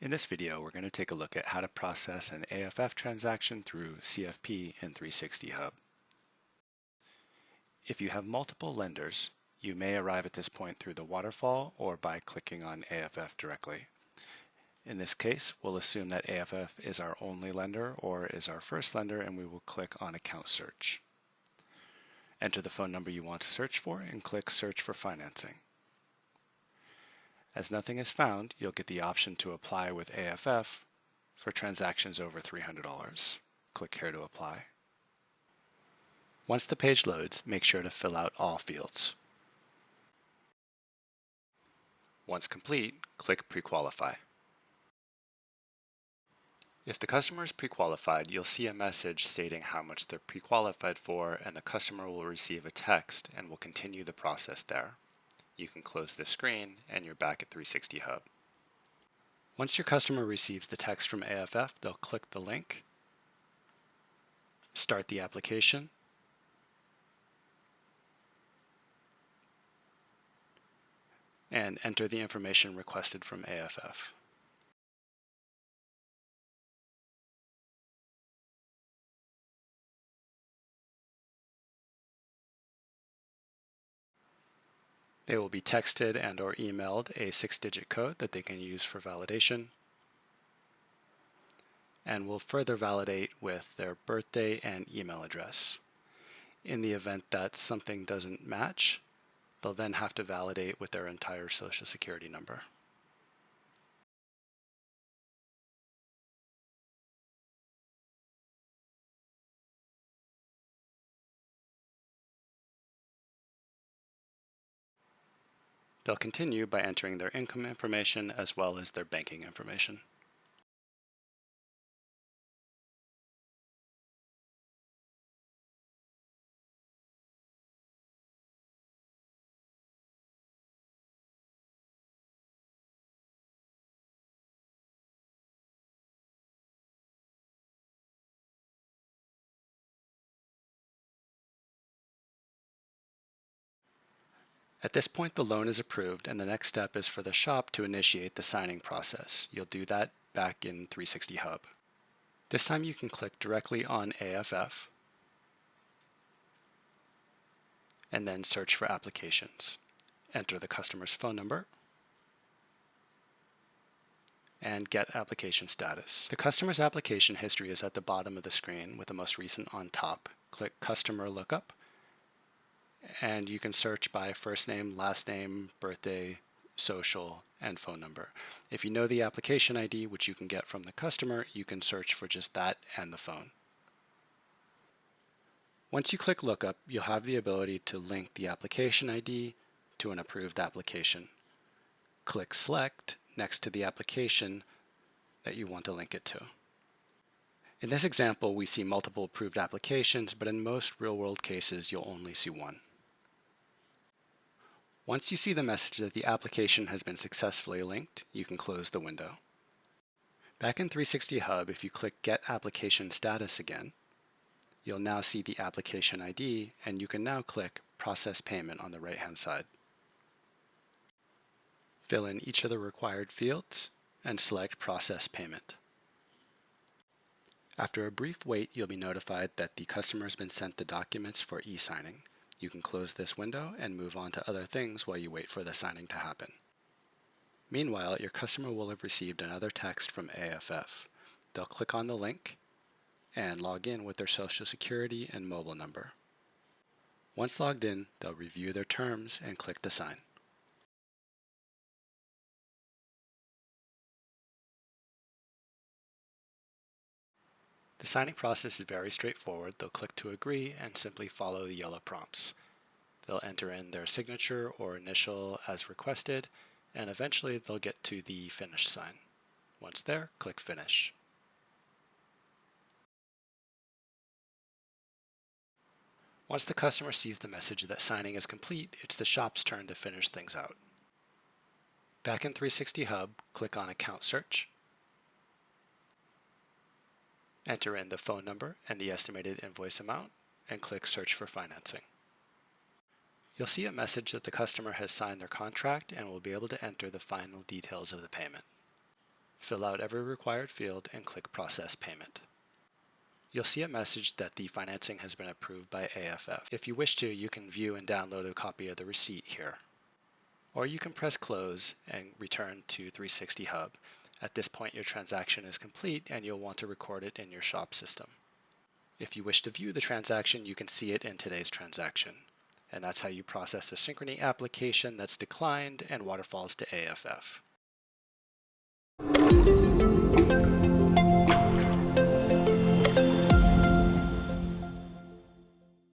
In this video, we're going to take a look at how to process an AFF transaction through CFP in 360 Hub. If you have multiple lenders, you may arrive at this point through the waterfall or by clicking on AFF directly. In this case, we'll assume that AFF is our only lender or is our first lender, and we will click on Account Search. Enter the phone number you want to search for and click Search for Financing. As nothing is found, you'll get the option to apply with AFF for transactions over $300. Click here to apply. Once the page loads, make sure to fill out all fields. Once complete, click Pre-Qualify. If the customer is pre-qualified, you'll see a message stating how much they're pre-qualified for, and the customer will receive a text and will continue the process there. You can close this screen and you're back at 360 Hub. Once your customer receives the text from AFF, they'll click the link, start the application, and enter the information requested from AFF. They will be texted and or emailed a 6-digit code that they can use for validation, and will further validate with their birthday and email address. In the event that something doesn't match, they'll then have to validate with their entire Social Security number. They'll continue by entering their income information as well as their banking information. At this point, the loan is approved, and the next step is for the shop to initiate the signing process. You'll do that back in 360 Hub. This time you can click directly on AFF and then search for applications. Enter the customer's phone number and get application status. The customer's application history is at the bottom of the screen with the most recent on top. Click Customer Lookup, and you can search by first name, last name, birthday, social, and phone number. If you know the application ID, which you can get from the customer, you can search for just that and the phone. Once you click Lookup, you'll have the ability to link the application ID to an approved application. Click Select next to the application that you want to link it to. In this example, we see multiple approved applications, but in most real-world cases, you'll only see one. Once you see the message that the application has been successfully linked, you can close the window. Back in 360 Hub, if you click Get Application Status again, you'll now see the application ID, and you can now click Process Payment on the right-hand side. Fill in each of the required fields and select Process Payment. After a brief wait, you'll be notified that the customer has been sent the documents for e-signing. You can close this window and move on to other things while you wait for the signing to happen. Meanwhile, your customer will have received another text from AFF. They'll click on the link and log in with their Social Security and mobile number. Once logged in, they'll review their terms and click to sign. The signing process is very straightforward. They'll click to agree and simply follow the yellow prompts. They'll enter in their signature or initial as requested, and eventually they'll get to the Finish sign. Once there, click Finish. Once the customer sees the message that signing is complete, it's the shop's turn to finish things out. Back in 360 Hub, click on Account Search. Enter in the phone number and the estimated invoice amount, and click Search for Financing. You'll see a message that the customer has signed their contract and will be able to enter the final details of the payment. Fill out every required field and click Process Payment. You'll see a message that the financing has been approved by AFF. If you wish to, you can view and download a copy of the receipt here. Or you can press Close and return to 360 Hub. At this point, your transaction is complete and you'll want to record it in your shop system. If you wish to view the transaction, you can see it in today's transaction. And that's how you process a Synchrony application that's declined and waterfalls to AFF.